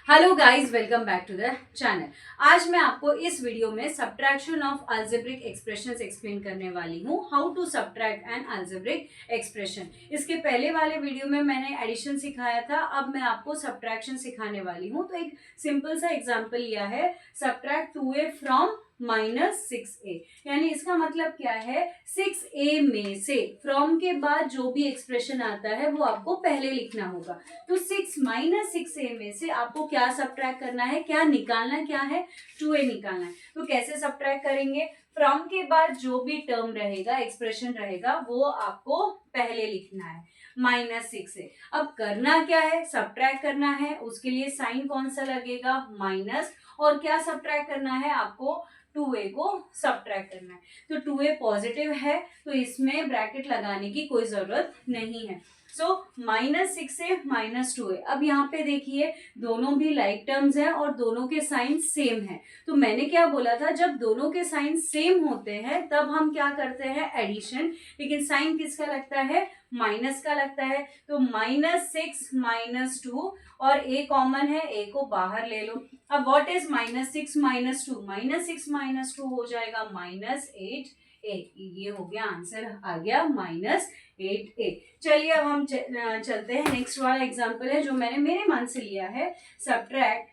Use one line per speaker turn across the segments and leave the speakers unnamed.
Hello guys, welcome back to the channel. आज मैं आपको इस वीडियो में subtraction of algebraic expressions explain करने वाली हूँ। How to subtract an algebraic expression. इसके पहले वाले वीडियो में मैंने एडिशन सिखाया था, अब मैं आपको सब्ट्रैक्शन सिखाने वाली हूँ। तो एक सिंपल सा एग्जांपल लिया है, सब्ट्रैक्ट 2a फ्रॉम -6a। यानी इसका मतलब क्या है, 6a में से फ्रॉम के बाद जो भी एक्सप्रेशन आता है वो आपको पहले लिखना होगा। तो 6 - 6a में से आपको क्या सब्ट्रैक्ट करना है, क्या निकालना, क्या है 2a निकालना है। तो कैसे सब्ट्रैक्ट करेंगे, फ्रॉम के बाद जो भी टर्म रहेगा, एक्सप्रेशन रहेगा, वो आपको पहले लिखना है -6a। अब करना क्या है, सब्ट्रैक्ट करना है। उसके लिए साइन कौन सा लगेगा, माइनस, और क्या सब्ट्रैक्ट करना है आपको, 2a को सब्ट्रैक्ट करना है। तो 2a पॉजिटिव है तो इसमें ब्रैकेट लगाने की कोई जरूरत नहीं है। सो -6a -2a। अब यहाँ पे देखिए दोनों भी लाइक टर्म्स हैं और दोनों के साइन सेम है। तो मैंने क्या बोला था, जब दोनों के साइन सेम होते हैं तब हम क्या करते हैं, एडिशन। लेकिन साइन किसका लगता है, माइनस का लगता है। तो -6 - 2 और a कॉमन है, a को बाहर ले लो। अब व्हाट इज -6 - 2, -6 - 2 हो जाएगा -8a। ये हो गया आंसर, आ गया -8a। चलिए अब हम चलते हैं, नेक्स्ट वाला एग्जांपल है जो मैंने मेरे मन से लिया है। Subtract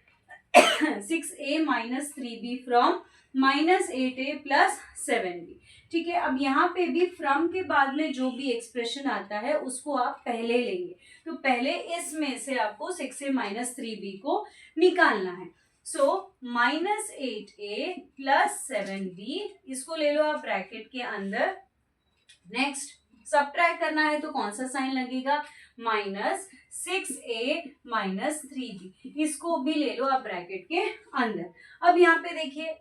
6a - 3b from -8a + 7b। ठीक है, अब यहाँ पे भी फ्रॉम के बाद में जो भी एक्सप्रेशन आता है उसको आप पहले लेंगे। तो पहले इसमें से आपको 6a - 3b को निकालना है। सो -8a + 7b, इसको ले लो आप ब्रैकेट के अंदर। नेक्स्ट सब्ट्रैक्ट करना है तो कौन सा साइन लगेगा, -6a - 3b, इसको भी ले लो आप ब्रैकेट के अंदर। अब यहाँ पे देखिए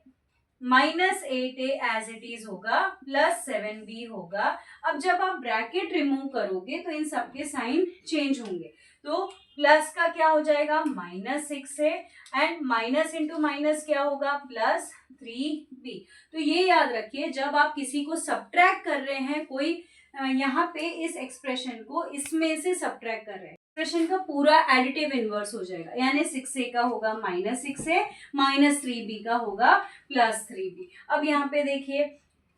-8a एज इट इज होगा, +7b होगा। अब जब आप ब्रैकेट रिमूव करोगे तो इन सबके साइन चेंज होंगे। तो प्लस का क्या हो जाएगा, -6a, and minus into minus क्या होगा, +3b। तो ये याद रखिए, जब आप किसी को सब्ट्रैक्ट कर रहे हैं, कोई यहाँ पे इस एक्सप्रेशन को इसमें से सब्ट्रैक्ट कर रहे हैं, एक्सप्रेशन का पूरा एडिटिव इनवर्स हो जाएगा। यानी 6a का होगा -6a, -3b का होगा +3b। अब यहाँ पे देखिए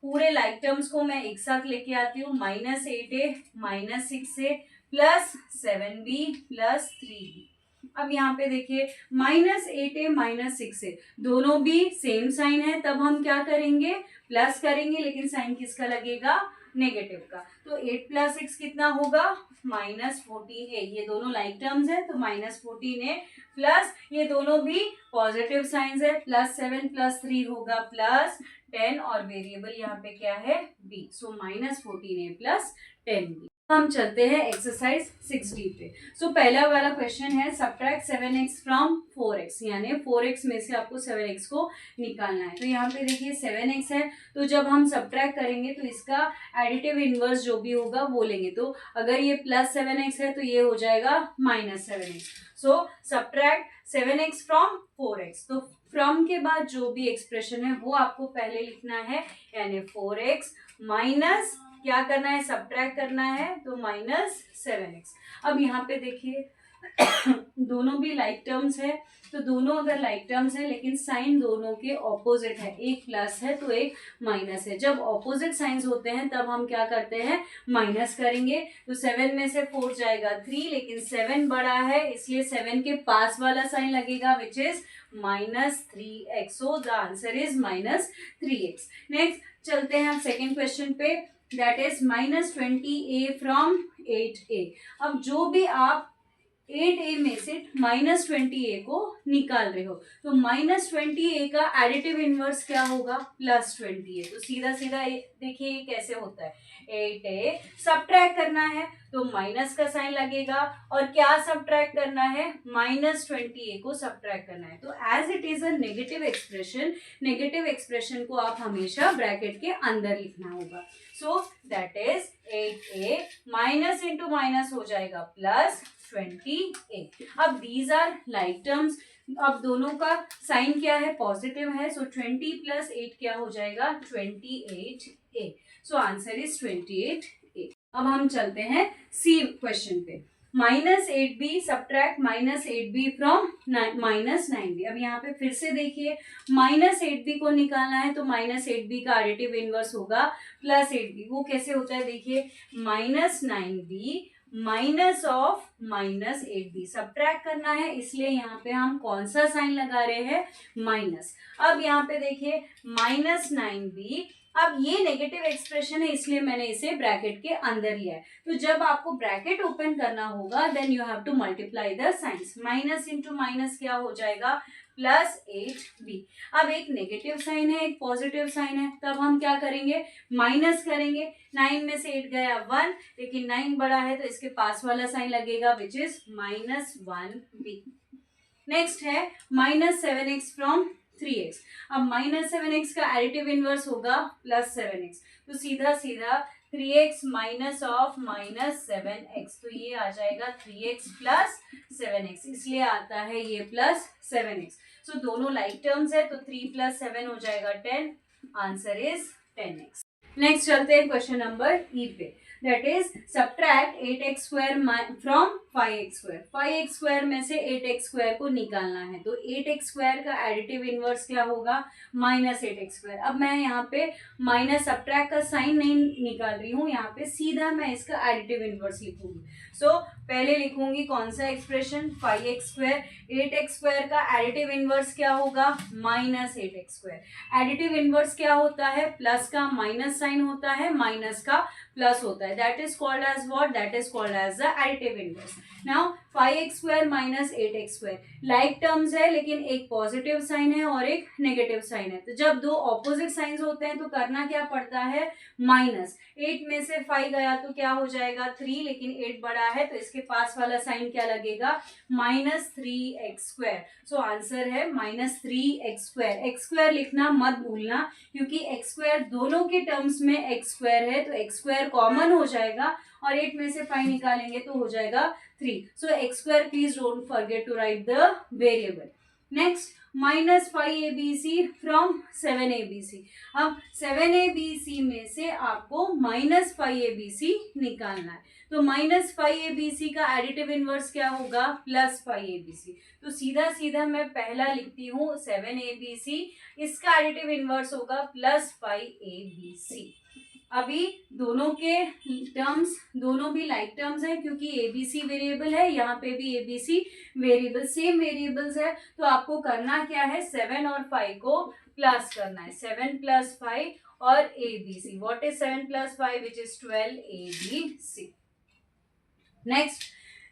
पूरे लाइक टर्म्स को मैं एक साथ लेके आती हूँ, -8a -6a +7b +3b। अब यहाँ पे देखिए -8a -6a, दोनों भी सेम साइन है, तब हम क्या करेंगे, प्लस करेंगे। लेकिन साइन किसका लगेगा, नेगेटिव का। तो 8 + 6 कितना होगा, -14a। ये दोनों लाइक टर्म्स है तो -14a, प्लस ये दोनों भी पॉजिटिव साइंस है, +7 + 3 होगा +10, और वेरिएबल यहाँ पे क्या है, b। सो -14a + 10b। हम चलते हैं एक्सरसाइज 6d पे। सो पहला वाला क्वेश्चन है, सब्ट्रैक्ट 7x फ्रॉम 4x, यानी 4x में से आपको 7x को निकालना है। तो यहाँ पे देखिए 7x है, तो जब हम सब्ट्रैक्ट करेंगे तो इसका एडिटिव इनवर्स जो भी होगा वो लेंगे। तो अगर ये +7x है तो ये हो जाएगा -7x। So subtract 7x from 4x। तो फ्रॉम के बाद जो भी एक्सप्रेशन है वो आपको पहले लिखना है, यानी 4x माइनस क्या करना है, सब्ट्रैक्ट करना है, तो -7x। अब यहाँ पे देखिए दोनों भी लाइक टर्म्स है, तो दोनों अगर लाइक टर्म्स है लेकिन साइन दोनों के ऑपोजिट है, एक प्लस है तो एक माइनस है। जब ऑपोजिट साइंस होते हैं तब हम क्या करते हैं, माइनस करेंगे। तो 7 में से 4 जाएगा 3, लेकिन 7 बड़ा है इसलिए 7 के पास वाला साइन लगेगा, which is -3x। So the answer is -3x। Next चलते हैं हम सेकेंड क्वेश्चन पे, that is -20a from 8a। अब जो भी आप 8a में से -20a को निकाल रहे हो, तो -20a का एडिटिव इनवर्स क्या होगा, +20a। तो सीधा सीधा देखिए ये कैसे होता है, 8a सब्ट्रैक्ट करना है तो माइनस का साइन लगेगा, और क्या सब्ट्रैक्ट करना है, -20a को सब्ट्रैक्ट करना है। तो as it is a negative expression, negative expression को आप हमेशा ब्रैकेट के अंदर लिखना होगा। So that is 8a, minus into minus हो जाएगा +20a। अब दीज आर लाइक टर्म्स, अब दोनों का साइन क्या है, पॉजिटिव है। सो 20 + 8 क्या हो जाएगा, 28a। So answer is 28a। अब हम चलते हैं सी क्वेश्चन पे। -8b subtract -8b from -9b। अब यहाँ पे फिर से देखिए, -8b को निकालना है तो -8b का एडिटिव इनवर्स होगा +8b। वो कैसे होता है देखिए, -9b minus of -8b subtract करना है, इसलिए यहाँ पे हम कौन सा साइन लगा रहे हैं, माइनस। अब यहाँ पे देखिए -9b, अब ये नेगेटिव एक्सप्रेशन है इसलिए मैंने इसे ब्रैकेट के अंदर लिया है। तो जब आपको ब्रैकेट ओपन करना होगा then you have to multiply the signs. Minus into minus क्या हो जाएगा, +8b। अब एक नेगेटिव साइन है एक पॉजिटिव साइन है, तब हम क्या करेंगे, माइनस करेंगे। 9 में से 8 गया 1, लेकिन 9 बड़ा है तो इसके पास वाला साइन लगेगा विच इज -1b। नेक्स्ट है -7x फ्रॉम 3x। अब -7x का एडिटिव इनवर्स होगा +7x, तो सीधा सीधा 3x माइनस ऑफ -7x, तो ये आ जाएगा 3x + 7x, इसलिए आता है ये +7x। सो दोनों लाइक टर्म्स है तो 3 + 7 हो जाएगा 10, आंसर इज 10x। नेक्स्ट चलते हैं क्वेश्चन नंबर ई पे, that is subtract 8x² from 5x²। 5x² में से 8x² को निकालना है, तो 8x² का एडिटिव इनवर्स क्या होगा, -8x²। अब मैं यहाँ पे माइनस सब्ट्रैक्ट का साइन नहीं निकाल रही हूँ, यहाँ पे सीधा मैं इसका एडिटिव इनवर्स लिखूंगी। सो पहले लिखूंगी कौन सा एक्सप्रेशन, 5x²। 8x² का एडिटिव इनवर्स क्या होगा, -8x²। एडिटिव इनवर्स क्या होता है, प्लस का माइनस साइन होता है, माइनस का प्लस होता है, that is called as what, that is called as the additive inverse. Now 5x² - 8x² like terms है, लेकिन एक पॉजिटिव साइन है और एक नेगेटिव साइन है, तो जब दो ऑपोजिट साइंस होते हैं तो करना क्या पड़ता है, माइनस। 8 में से 5 गया तो क्या हो जाएगा 3, लेकिन 8 बड़ा है तो इसके पास वाला साइन क्या लगेगा, -3x²। सो आंसर है -3x²। x² लिखना मत भूलना, क्योंकि x² दोनों के टर्म्स में x² है तो x² कॉमन हो जाएगा और 8 में से 5 निकालेंगे तो हो जाएगा 3। So x² please don't forget to write the variable. Next -5abc from 7abc। अब 7abc में से आपको -5abc निकालना है, तो -5abc का एडिटिव इनवर्स क्या होगा, +5abc। तो सीधा सीधा मैं पहला लिखती हूँ 7abc, इसका एडिटिव इनवर्स होगा +5abc। अभी दोनों के टर्म्स, दोनों भी लाइक टर्म्स हैं, क्योंकि ABC वेरिएबल है, यहाँ पे भी ABC वेरिएबल, सेम वेरिएबल्स है, तो आपको करना क्या है, 7 और 5 को प्लस करना है, 7 + 5 और ABC। What is 7 + 5 which is 12abc। Next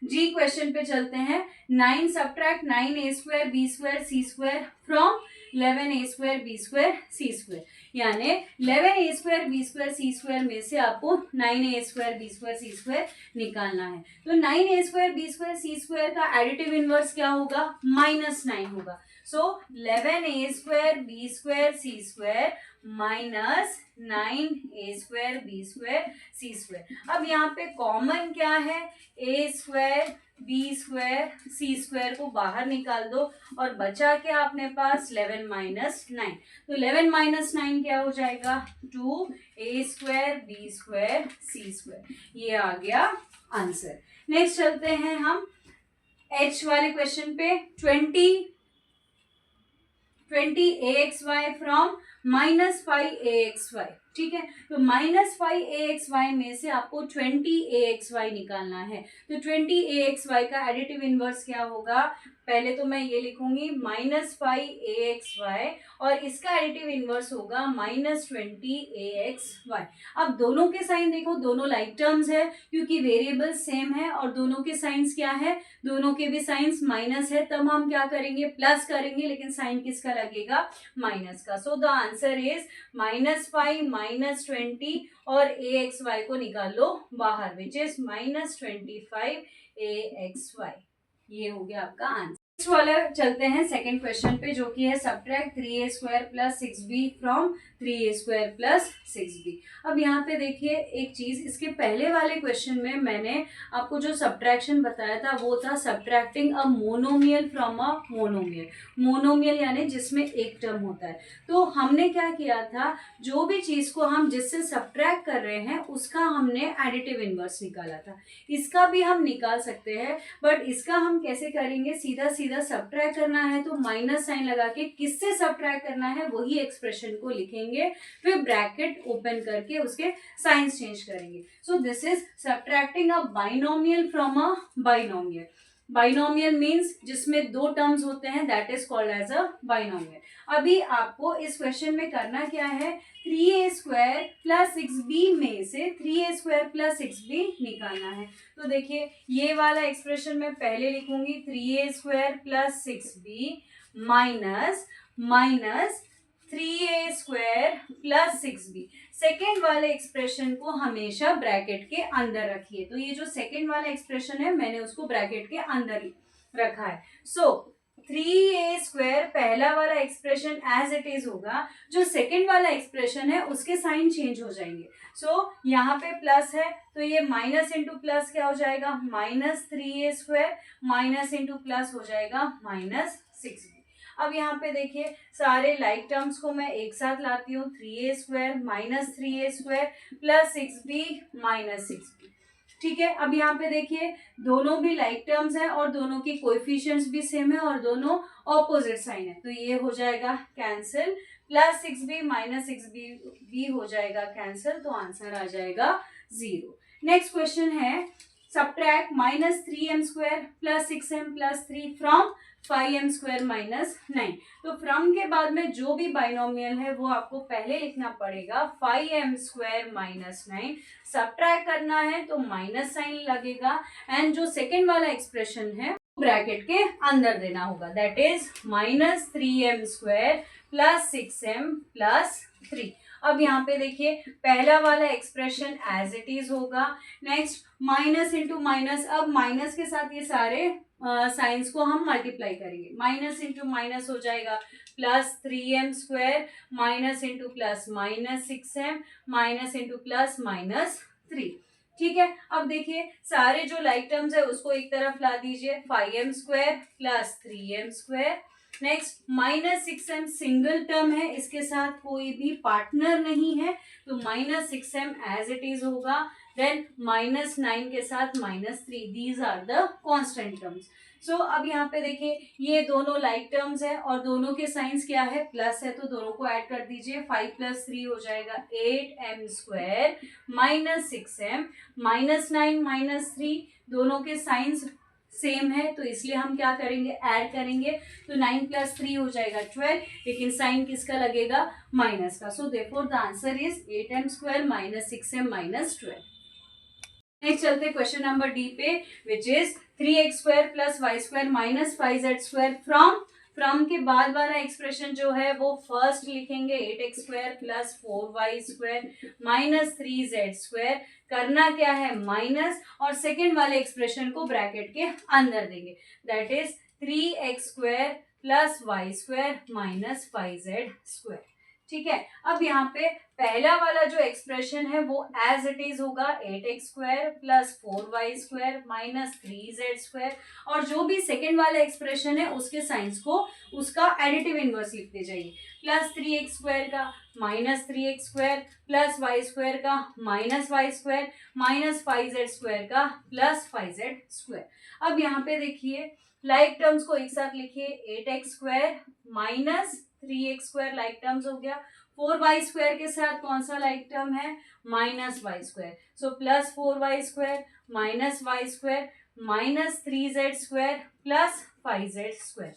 G question पे चलते हैं। 9 subtract 9a² b² c² from 11a² b² c², यानी 11a² b² c² में से आपको 9a² b² c² निकालना है। तो 9a² b² c² का एडिटिव इनवर्स क्या होगा, -9 होगा। सो 11a² b² c² -9a² b² c²। अब यहाँ पे कॉमन क्या है, a² b² c² को बाहर निकाल दो और बचा क्या अपने पास, 11 - 9। तो 11 - 9 क्या हो जाएगा, 2a² b² c²। ये आ गया आंसर। नेक्स्ट चलते हैं हम h वाले क्वेश्चन पे। 20axy फ्रॉम -5axy, ठीक है। तो -5axy में से आपको 20axy निकालना है, तो 20axy का एडिटिव इनवर्स क्या होगा, पहले तो मैं ये लिखूंगी -5axy और इसका एडिटिव इनवर्स होगा -20axy। अब दोनों के साइन देखो, दोनों लाइक टर्म्स है, क्योंकि वेरिएबल सेम है और दोनों के साइंस क्या है, दोनों के भी साइंस माइनस है, तब हम क्या करेंगे, प्लस करेंगे, लेकिन साइन किसका लगेगा, माइनस का। सो द आंसर इज -5 -20 और axy को निकाल लो बाहर, विच इज -25axy। ये हो गया आपका आंसर। नेक्स्ट वाला चलते हैं सेकंड क्वेश्चन पे, जो कि है subtract 3a² plus 6b from 3a² plus 6b। अब यहाँ पे देखिए एक चीज, इसके पहले वाले क्वेश्चन में मैंने आपको जो सब्ट्रैक्शन बताया था वो था subtracting a monomial from a monomial. Monomial यानी जिसमें एक टर्म होता है। तो हमने क्या किया था, जो भी चीज को हम जिससे सब्ट्रैक्ट कर रहे हैं उसका हमने एडिटिव इनवर्स निकाला था। इसका भी हम निकाल सकते हैं, बट इसका हम कैसे करेंगे, सीधा सीधा सब्ट्रैक्ट करना है तो माइनस साइन लगा के किससे सब्ट्रैक्ट करना है वही एक्सप्रेशन को लिखेंगे, फिर ब्रैकेट ओपन करके उसके साइंस चेंज करेंगे। So this is subtracting a binomial from a binomial. Binomial means जिसमें दो टर्म्स होते हैं, that is called as a binomial. अभी आपको इस क्वेश्चन में करना क्या है, 3a² प्लस 6b में से 3a² प्लस 6b निकालना है। तो देखिए ये वाला एक्सप्रेशन मैं पहले लिखूंगी 3a² plus 6b minus 3a² plus 6b। Second वाले एक्सप्रेशन को हमेशा ब्रैकेट के अंदर रखिए। तो ये जो सेकेंड वाला एक्सप्रेशन है मैंने उसको ब्रैकेट के अंदर ही रखा है। सो 3a² पहला वाला एक्सप्रेशन एज इट इज होगा, जो सेकेंड वाला एक्सप्रेशन है उसके साइन चेंज हो जाएंगे। सो यहाँ पे प्लस है तो ये माइनस इंटू प्लस क्या हो जाएगा, minus 3a² minus into plus हो जाएगा माइनस 6b। अब यहाँ पे देखिए सारे लाइक टर्म्स को मैं एक साथ लाती हूँ, 3a² minus 3a² plus 6b minus 6b। ठीक है, अब यहाँ पे देखिए दोनों भी लाइक टर्म्स हैं और दोनों की कोएफिशिएंट्स भी सेम है और दोनों ऑपोजिट साइन है, तो ये हो जाएगा cancel, plus 6b minus 6b भी हो जाएगा कैंसिल, तो आंसर आ जाएगा 0। नेक्स्ट क्वेश्चन है subtract minus 3m² plus 6m plus 3 from 5m² minus 9। तो फ्रॉम के बाद में जो भी बाइनोमियल है वो आपको पहले लिखना पड़ेगा 5m² माइनस 9। सब्ट्रैक्ट करना है तो माइनस साइन लगेगा एंड जो सेकेंड वाला एक्सप्रेशन है ब्रैकेट के अंदर देना होगा, that is minus 3m² plus 6m plus 3। अब यहाँ पे देखिए पहला वाला एक्सप्रेशन एज इट इज होगा। नेक्स्ट माइनस इंटू माइनस, अब माइनस के साथ ये सारे साइंस को हम मल्टीप्लाई करेंगे, माइनस इंटू माइनस हो जाएगा plus 3m² minus into plus minus 6m minus into plus minus 3। ठीक है, अब देखिए सारे जो लाइक टर्म्स है उसको एक तरफ ला दीजिए, 5m² plus 3m²। Next minus 6m single term है, इसके साथ कोई भी पार्टनर नहीं है, तो minus 6m as it is होगा। देन माइनस 9 के साथ minus 3, these are the constant terms. So अब यहाँ पे देखिए ये दोनों लाइक टर्म्स है और दोनों के साइंस क्या है, प्लस है, तो दोनों को ऐड कर दीजिए, 5 प्लस 3 हो जाएगा 8m² minus 6m minus 9 minus 3, दोनों के साइंस सेम है तो इसलिए हम क्या करेंगे, ऐड करेंगे, तो 9 प्लस 3 हो जाएगा 12, लेकिन साइन किसका लगेगा, माइनस का। So therefore the answer is 8m² minus 6m minus 12। Next चलते हैं क्वेश्चन नंबर डी पे, which is 3x² plus y² minus 5z² from के बाद वाला एक्सप्रेशन जो है वो फर्स्ट लिखेंगे 8x² plus 4y² minus 3z²। करना क्या है, माइनस, और सेकेंड वाले एक्सप्रेशन को ब्रैकेट के अंदर देंगे, that is 3x² plus y² minus 5z²। ठीक है, अब यहाँ पे पहला वाला जो एक्सप्रेशन है वो एज इट इज होगा 8x² plus 4y² minus 3z², और जो भी सेकेंड वाला एक्सप्रेशन है उसके साइंस को उसका एडिटिव इनवर्स लिखते जाइए, प्लस 3x² का माइनस 3x² प्लस y² का माइनस y² माइनस 5z² का प्लस 5z²। अब यहाँ पे देखिए लाइक टर्म्स को एक साथ लिखिए, 8x² minus 3x² like terms हो गया, 4y² के साथ कौन सा लाइक टर्म है, minus y², so plus 4y² minus y² minus 3z² plus 5z²।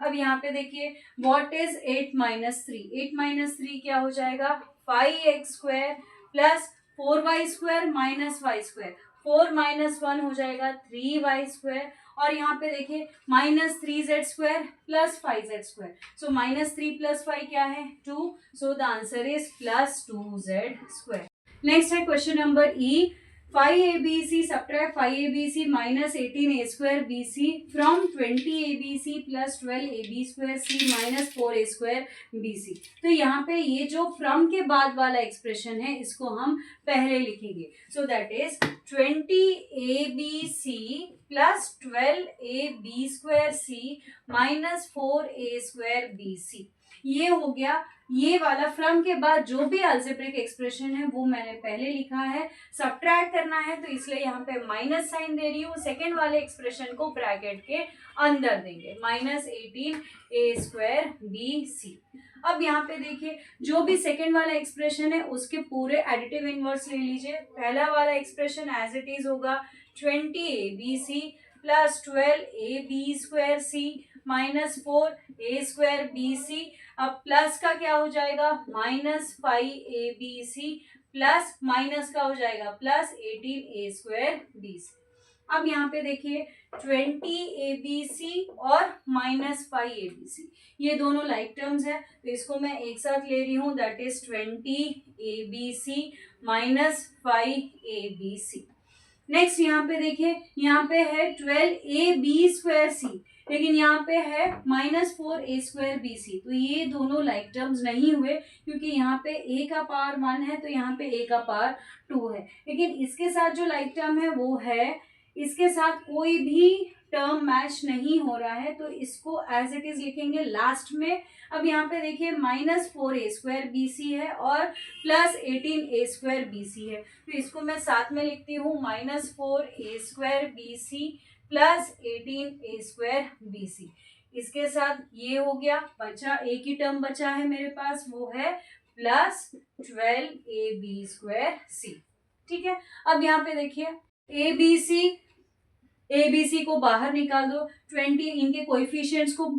अब यहाँ पे देखिए व्हाट इज 8 माइनस 3, 8 माइनस 3 क्या हो जाएगा, 5x² plus 4y² minus y², 4 minus 1 हो जाएगा 3y², और यहाँ पे देखिए minus 3z² plus 5z², so minus 3 plus 5 क्या है, 2, so the answer is plus 2z²। Next है question number E, 5abc subtract 5abc minus 18a square bc from 20abc plus 12ab square c minus 4a square bc। तो यहाँ पे ये जो from के बाद वाला एक्सप्रेशन है इसको हम पहले लिखेंगे। सो that is 20abc plus 12ab square c minus 4a square bc। ये हो गया ये वाला। फ्रॉम के बाद जो भी अलजेब्रिक एक्सप्रेशन है वो मैंने पहले लिखा है। सब्ट्रैक्ट करना है तो इसलिए यहाँ पे माइनस साइन दे रही हूँ। सेकेंड वाले एक्सप्रेशन को ब्रैकेट के अंदर देंगे, माइनस 18a स्क्वायर bc। अब यहाँ पे देखिए जो भी सेकेंड वाला एक्सप्रेशन है उसके पूरे एडिटिव इनवर्स ले लीजिए। पहला वाला एक्सप्रेशन एज इट इज होगा 20abc plus 12ab square c minus 4a square bc। अब प्लस का क्या हो जाएगा, माइनस 5abc प्लस माइनस का हो जाएगा प्लस 18a स्क्वायर bc। अब यहाँ पे देखिए 20abc और माइनस 5abc ये दोनों लाइक टर्म्स है तो इसको मैं एक साथ ले रही हूँ, that is 20abc minus 5abc। Next यहाँ पे देखिए यहाँ पे है 12ab स्क्वायर c लेकिन यहाँ पे है माइनस 4a स्क्वायर bc। तो ये दोनों लाइक टर्म्स नहीं हुए क्योंकि यहाँ पे a का पावर 1 है तो यहाँ पे a का पावर 2 है। लेकिन इसके साथ जो लाइक टर्म है वो है, इसके साथ कोई भी टर्म मैच नहीं हो रहा है तो इसको एज इट इज लिखेंगे लास्ट में। अब यहाँ पे देखिए माइनस 4a स्क्वायर bc है और प्लस 18a स्क्वायर bc है तो इसको मैं साथ में लिखती हूँ, minus 4a square bc plus 18a square bc। इसके साथ ये हो गया, बचा एक ही टर्म बचा है मेरे पास वो है प्लस 12ab स्क्वायर c। ठीक है, अब यहाँ पे देखिए ABC को बाहर निकाल दो, 20 इनके कोएफिशिएंट्स को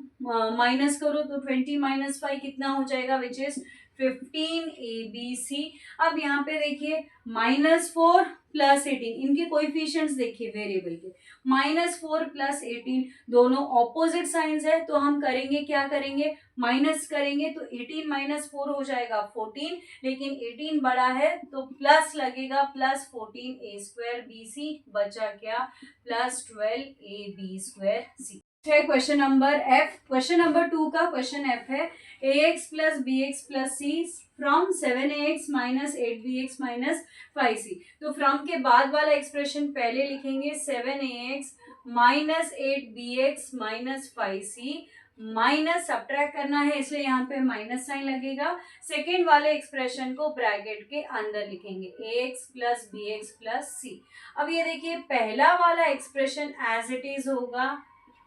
माइनस करो तो 20 माइनस 5 कितना हो जाएगा, विच इज 15abc। अब यहाँ पे देखिए माइनस 4 प्लस 18 इनके कोएफिशिएंट्स देखिए वेरिएबल के, माइनस 4 प्लस 18 दोनों ऑपोजिट साइंस है तो हम करेंगे क्या करेंगे, माइनस करेंगे तो 18 माइनस 4 हो जाएगा 14, लेकिन 18 बड़ा है तो प्लस लगेगा प्लस 14a स्क्वायर bc, बचा क्या plus 12ab square c। Question number F. Question number 2 का क्वेश्चन एफ है ax plus bx plus c from 7ax minus 8bx minus 5c। तो फ्रॉम के बाद वाला एक्सप्रेशन पहले लिखेंगे, 7ax minus 8bx minus 5c minus subtract करना है इसलिए यहाँ पे माइनस साइन लगेगा। सेकेंड वाले एक्सप्रेशन को ब्रैकेट के अंदर लिखेंगे, ax plus bx plus c। अब ये देखिए पहला वाला एक्सप्रेशन एज इट इज होगा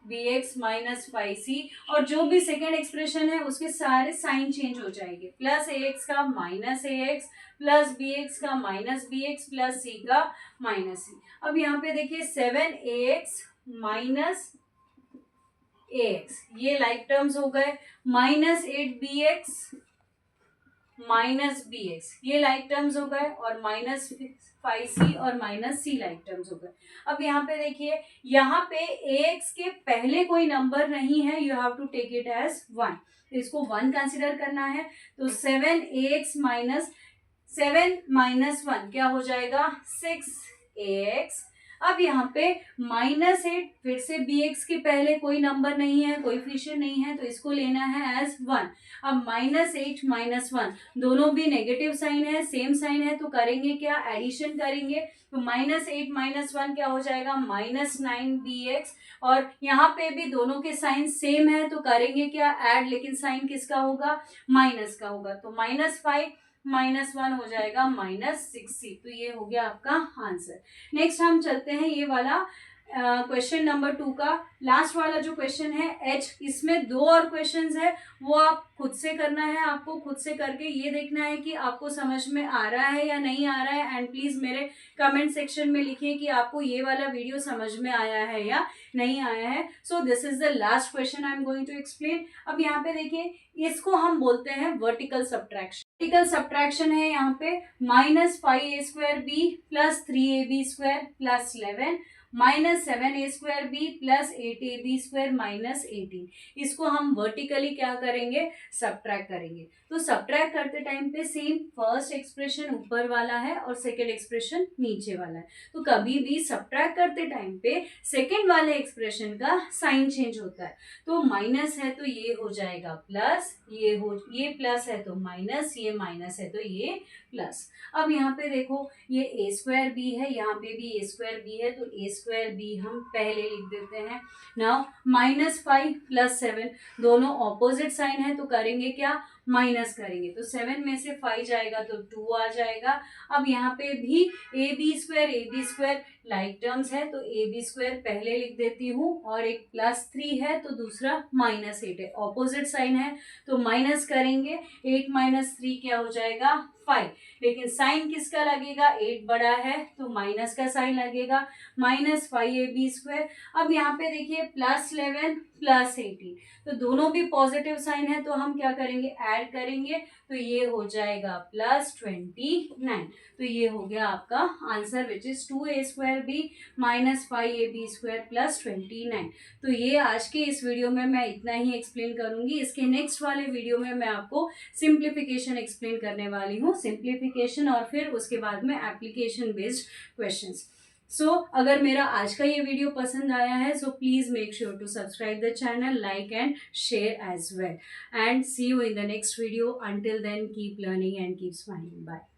bx माइनस 5c और जो भी सेकेंड एक्सप्रेशन है उसके सारे साइन चेंज हो जाएंगे, प्लस ax का माइनस ax प्लस bx का माइनस bx प्लस c का माइनस c। अब यहाँ पे देखिए 7ax माइनस ax ये लाइक टर्म्स हो गए, माइनस 8bx माइनस bx ये लाइक टर्म्स हो गए और माइनस 5c और माइनस c लाइक टर्म्स हो गए। अब यहाँ पे देखिए यहाँ पे ax के पहले कोई नंबर नहीं है, you have to take it as 1, तो इसको 1 कंसिडर करना है तो 7ax माइनस 7 माइनस 1 क्या हो जाएगा 6ax। अब यहाँ पे माइनस 8 फिर से bx के पहले कोई नंबर नहीं है, कोएफिशिएंट नहीं है तो इसको लेना है एज 1। अब माइनस 8 माइनस 1 दोनों भी नेगेटिव साइन है, सेम साइन है तो करेंगे क्या, एडिशन करेंगे तो माइनस 8 माइनस 1 क्या हो जाएगा माइनस 9bx और यहाँ पे भी दोनों के साइन सेम है तो करेंगे क्या ऐड, लेकिन साइन किसका होगा माइनस का होगा तो माइनस 5 माइनस 1 हो जाएगा माइनस 6c। तो ये हो गया आपका आंसर। नेक्स्ट हम चलते हैं ये वाला क्वेश्चन नंबर 2 का लास्ट वाला जो क्वेश्चन है एच। इसमें 2 और क्वेश्चंस है वो आप खुद से करना है, आपको खुद से करके ये देखना है कि आपको समझ में आ रहा है या नहीं आ रहा है। एंड प्लीज मेरे कमेंट सेक्शन में लिखिए कि आपको ये वाला वीडियो समझ में आया है या नहीं आया है। So this is the last question I am going to explain. अब यहाँ पे देखिए इसको हम बोलते हैं वर्टिकल सब्ट्रैक्शन। वर्टिकल सब्ट्रैक्शन है यहाँ पे minus 5a square b plus 3ab square plus 11 -7a² plus 8ab² minus 18। इसको हम वर्टिकली क्या करेंगे, सब्ट्रैक्ट करेंगे। तो सब्ट्रैक्ट करते टाइम पे सेम फर्स्ट एक्सप्रेशन ऊपर वाला है और सेकेंड एक्सप्रेशन नीचे वाला है। तो कभी भी सब्ट्रैक्ट करते टाइम पे सेकेंड वाले एक्सप्रेशन का साइन चेंज होता है। तो माइनस है तो ये हो जाएगा प्लस, ये प्लस है तो माइनस, ये माइनस है तो ये प्लस। अब यहाँ पे देखो ये a² है, यहाँ पे भी a² है, तो a² हम पहले लिख देते हैं। नाउ -5 प्लस 7 दोनों ऑपोजिट साइन है, तो करेंगे क्या, माइनस करेंगे। तो 7 में से 5 जाएगा तो 2 आ जाएगा। अब यहाँ पे भी ab² लाइक टर्म्स है, तो ab² पहले लिख देती हूँ और एक +3 है तो दूसरा -8 है, ऑपोजिट साइन है तो माइनस करेंगे। 8 माइनस 3 क्या हो जाएगा, 5। लेकिन साइन किसका लगेगा, 8 बड़ा है तो माइनस का साइन लगेगा, -5ab²। अब यहाँ पे देखिए +11 प्लस 18, तो दोनों भी पॉजिटिव साइन है तो हम क्या करेंगे, ऐड करेंगे, तो ये हो जाएगा +29। तो ये हो गया आपका answer which is 2a² minus 5ab² plus 29। तो ये आज के इस वीडियो में मैं इतना ही एक्सप्लेन करूंगी। इसके नेक्स्ट वाले वीडियो में मैं आपको सिंप्लीफिकेशन एक्सप्लेन करने वाली हूँ, सिंप्लीफिकेशन और फिर उसके बाद में एप्लीकेशन बेस्ड क्वेश्चंस। सो अगर मेरा आज का ये वीडियो पसंद आया है so please make sure to subscribe the channel, like and share as well, and see you in the next video. Until then keep learning and keep smiling. Bye.